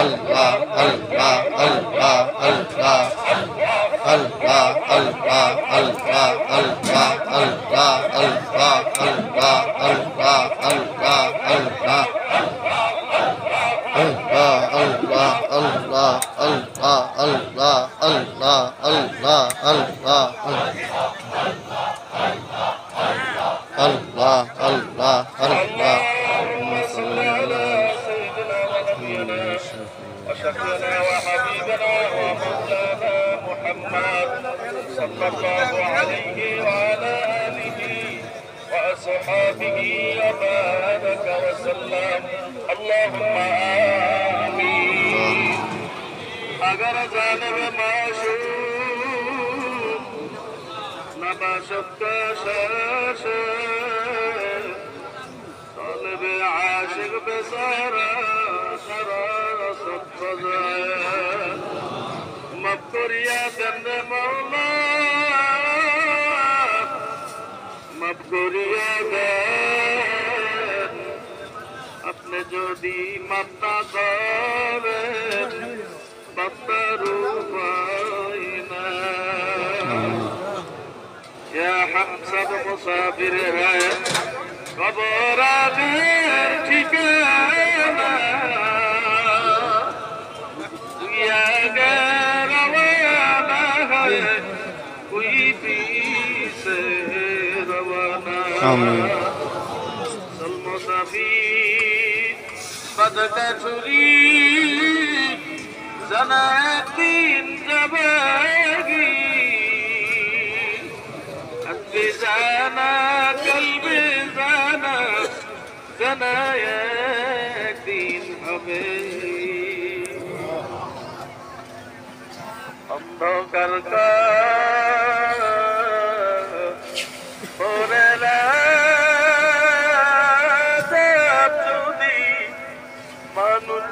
Allah, Allah, Allah, Allah. Allah, Allah, Allah, Allah, Allah, Allah, Allah, Allah, Allah, Allah. Allah, Allah, Allah, Allah, Allah, Allah, Allah, Allah, Allah, Allah, Allah. صل على سيدنا ونبينا وشفينا وحبيبنا ومولانا محمد صلى الله عليه وعلى آله وأصحابه وبارك وسلم اللهم آمين. अगर जालिब माशूक नबाशत का शश तालिब आशिक बेसारा शरासत बजाए मबकुरिया दंद मौला मबकुरिया दंद अपने जो दी मत्ता करें बदरूपाइना या हम सब मुसाफिर हैं कब्र आखिर ठिकाना या अगर रवाना है कोई भी से रवाना सल मुसाफिर बदका छुरी زناتين زباقي قلبي زانا قلبي زانا زناياك دين حبيبي অন্ধকার পরে যদি মানুষ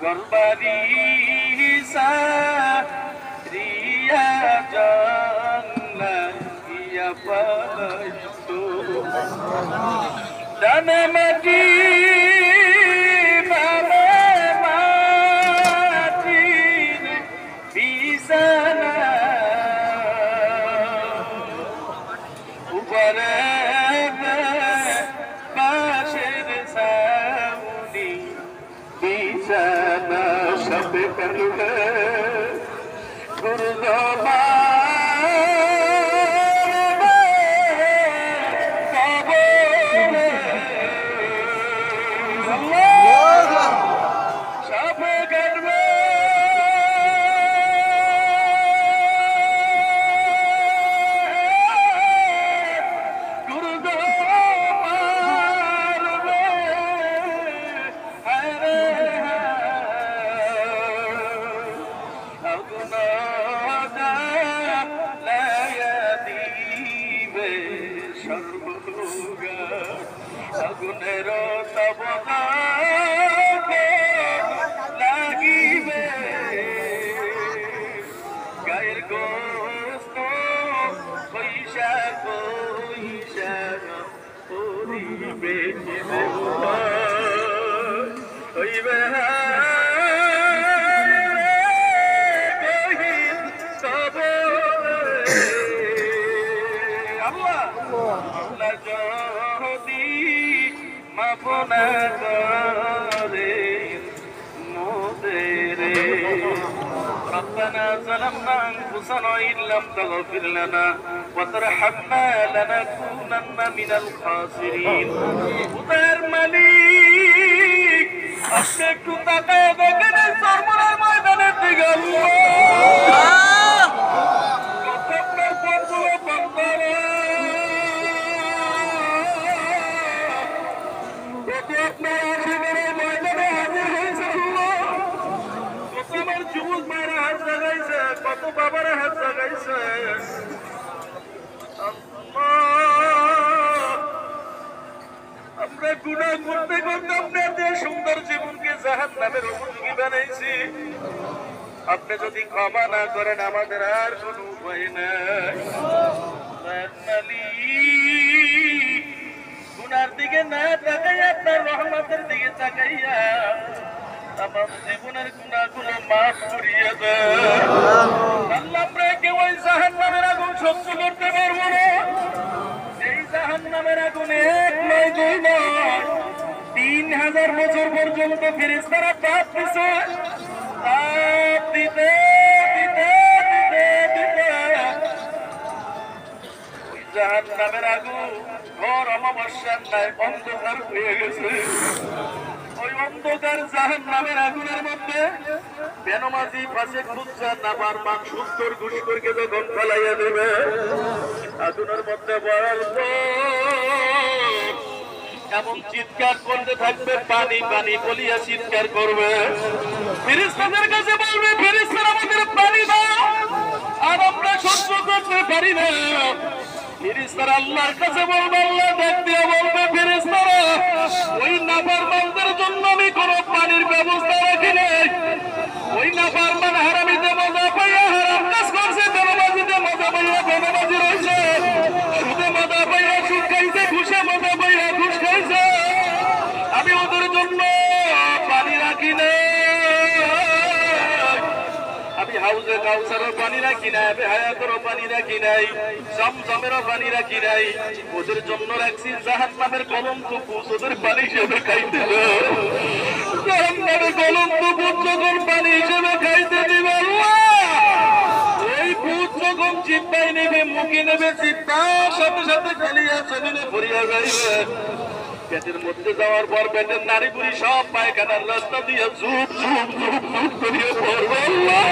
Garbari Sariya Janna Iya Paitu Dana Mati Mama Mati Bisana Uparana Bashir Saudi Bisana Shabbe Karve Gurdama আগুনের তবকে লাগিবে গায়ের গোস্ত পয়সা পয়সা পরিবে হইবে মাফনা করে মোদেরে ربنا ظلمنا أنفسنا إن لم تغفر لنا وترحمنا لنكونن من الخاسرين উদার মালিক আপনি একটু তাকায় দেখেন সরমুনার ময়দানের দিকে আল্লাহ কত বাবার হাত লাগাইছে আমরা গুনাহ করতে করতে আপনাদের সুন্দর জীবনকে জাহান্নামের উপযোগী বানাইছি। আপনি যদি ক্ষমা না করেন আমাদের আর কোনো উপায় নাই। গুনার দিকে না তাকাই আপনার রহমতের দিকে তাকাইয়া আমার জীবনের গুনাহগুলো মাফ করিয়ে দেন আল্লাহ। আমরা কেউ ওই জাহান্নামের আগুন সহ্য করতে পারবো না। এই জাহান্নামের আগুন এক নয় দুই নয় 3000 বছর পর্যন্ত ফেরেশতারা তাপ দিছে। তাপ দিতে দিতে দিতে দিতে ওই জাহান্নামের আগুন ঘর অমাবস্যার নাই অন্ধকার হয়ে গেছে। ওই অন্ধকার জাহান্নামের আগুনের মধ্যে বেনমাজি ফাঁসে খুঁজছে না বারবার সুন্দর ঘুষখোরকে যখন ফেলাইয়া দেবে আগুনের মধ্যে বড় এমন চিৎকার করতে থাকবে, পানি পানি বলিয়া চিৎকার করবে। ফেরেশতাদের কাছে বলবে, ফেরেশতারা আমাদের পানি দাও, আর আমরা সহ্য করতে পারি না। ফেরেশতারা আল্লাহর কাছে বলবে, আল্লাহ ডাক দিয়ে বলবে, ফেরেশতারা ওই নাফরমানদের জন্য আমি কোনো পানির ব্যবস্থা রাখি নাই। ওই নাফরমান হারামিতে মজা পাইয়া হারাম কাজ করছে, বেনমাজিতে মজা পাইয়া বেনমাজি রয়েছে, সুদে মজা পাইয়া সুদ খাইছে, ঘুষে মজা পাইয়া ঘুষ খাইছে। আমি ওদের জন্য পানি রাখি নাই। আমি হাউজে কাউসারও পানি রাখি নাই, আমি হায়াতেরও পানি রাখি নাই, জমজমেরও পানি রাখি নাই। ওদের জন্য রাখছি জাহান্নামের কলঙ্ক পুষ, ওদের পানি হিসেবে খাইতে জাহান্নামের কলঙ্ক পুষ যখন পানি হিসেবে খাইতে দিবে আল্লাহ, ওই পুষ যখন চিন্তায় নেবে, মুখে নেবে, চিন্তার সাথে সাথে খালিয়া জমিনে পড়িয়া যাইবে। পেটের মধ্যে যাওয়ার পর পেটের নারী বুড়ি সব পায়খানার রাস্তা দিয়ে ঝুপ ঝুপ ঝুপ ঝুপ করিয়ে পড়বে আল্লাহ।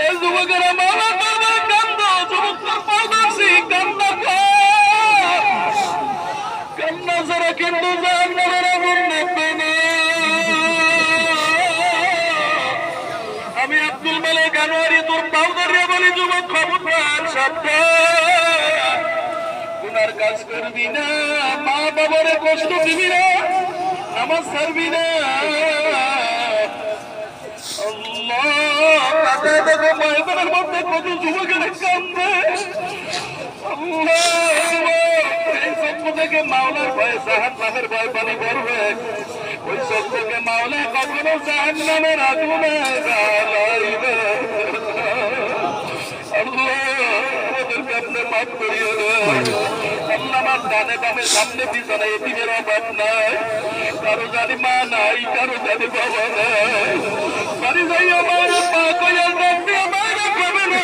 এই যুবকেরা মালা মালা কান্দ, যুবকদের পাউদাসি কান্না কান্না ছাড়া কিন্তু জাহান্নামের আগুন নেবে না। আমি আব্দুল মালিক আনোয়ারি তোর পাউদারিয়া বলি, যুবক খবরদার সাবধান, গুনার কাজ করবি না, মা বাবারে কষ্ট দিবি না, নামাজ ছাড়বি না। ময়দানের মধ্যে কত যুবকের কান্দে, এই চক্র থেকে মাওলার ভয়ে জাহান্নামের ভয় পানি করবে। ওই চক্র থেকে মাওলা কখনো জাহান্নামের আগুনে জ্বালাইবে। ওদেরকে আপনি মাফ করিয়ে দেন আল্লাহ। আমার ডানে বামে সামনে পিছনে এতিমের অভাব নাই, কারো জানি মা নাই, কারো জানি বাবা নাই। বাড়ি যাই আমার মা কইয়া রাখবে, আমার খাবে না,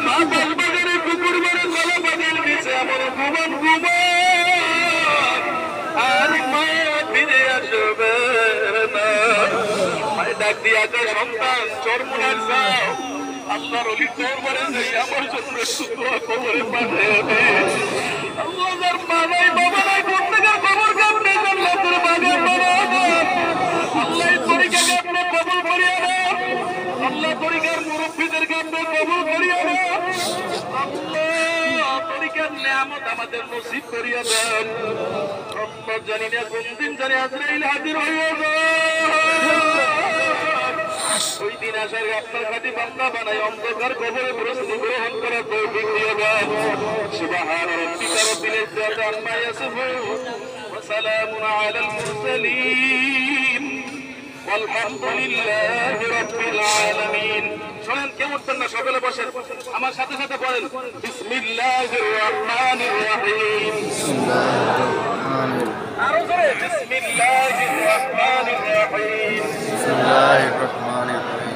মা বাজারে কুকুর মারে গলা বাজার দিছে আমার ঘুমান ঘুমান, আর মা ফিরে আসবে না। মায়ের ডাক দিয়ে সন্তান চরমুনার যাও, আল্লাহর অলি দরবারে যাই আমার জন্য দোয়া কবরে পাঠিয়ে দে। আল্লাহর মা নাই বাবা নাই, প্রত্যেকের খবর কাটতে জান্নাতের বাগান বানাবো। আল্লাহ তরিকাকে আপনি কবুল করিয়ে দেন, আল্লাহ তরিকার মুরব্বীদেরকে আপনি কবুল করিয়ে দেন, আল্লাহ তরিকার নিয়ামত আমাদের নসিব করিয়ে দেন। আমরা জানি না কোন দিন জানি আজরাইল হাজির হয়ে ওই দিন আসার আপনার খাঁটি বান্দা বানাই অন্ধকার কবরে প্রস্তুতি গ্রহণ করার তৌফিক দিয়ে দেন। সুবহান রাব্বিকা রাব্বিল ইজ্জাতি আম্মা ইয়াসিফুন ওয়া সালামুন আলাল মুরসালিন ওয়ালহামদুলিল্লাহি রাব্বিল আলামিন। শুনেন, কেউ উঠবেন না, সকলে বসেন, আমার সাথে সাথে বলেন বিসমিল্লাহির রহমানির রহিম। আরো জোরে বিসমিল্লাহির রহমানির রহিম। বিসমিল্লাহির রহমানির রহিম।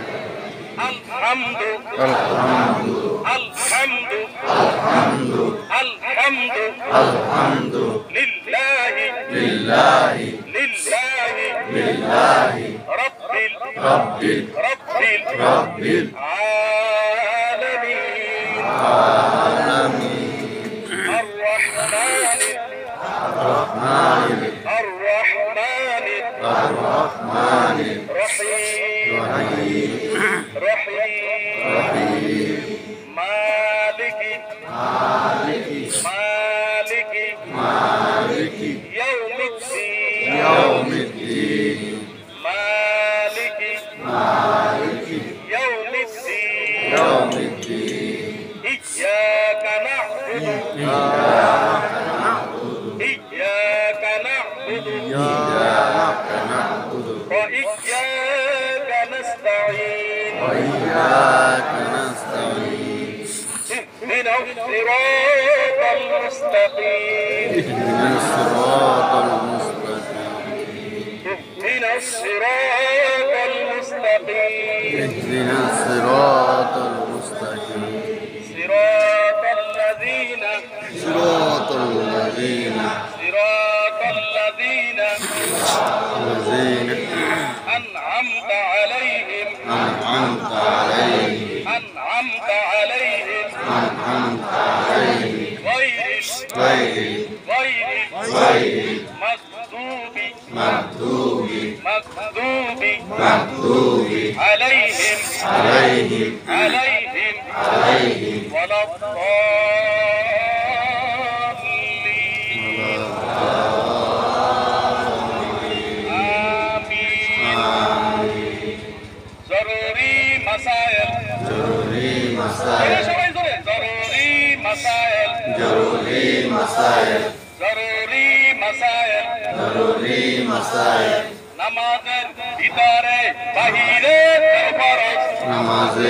আলহামদু আলহামদু আলহামদু আলহামদু আলহামদু আলহামদু লিল্লাহি লিল্লাহি লিল্লাহি লিল্লাহি রাব্বিল রাব্বিল রাব্বিল রাব্বিল আলামিন আলামিন। আর রহমানির الرحمن الرحمن الرحيم رحيم مالك يوم الدين مالك يوم الدين إياك نعبد نعبد إياك نعبد وإياك نستعين وإياك نستعين اهدنا الصراط المستقيم اهدنا الصراط المستقيم اهدنا الصراط المستقيم اهدنا الصراط المستقيم صراط الذين صراط الذين أنعمت عليهم أنعمت عليهم أنعمت عليهم أنعمت عليهم غير مغضوب مغضوب عليهم ولا الضالين آمين ضروري مسائل ضروري مسائل ضروري مسائل ضروري مسائل ضروري مسائل ضروري مسائل নামাজের ভিতরে বাহিরে ফরজ নামাজে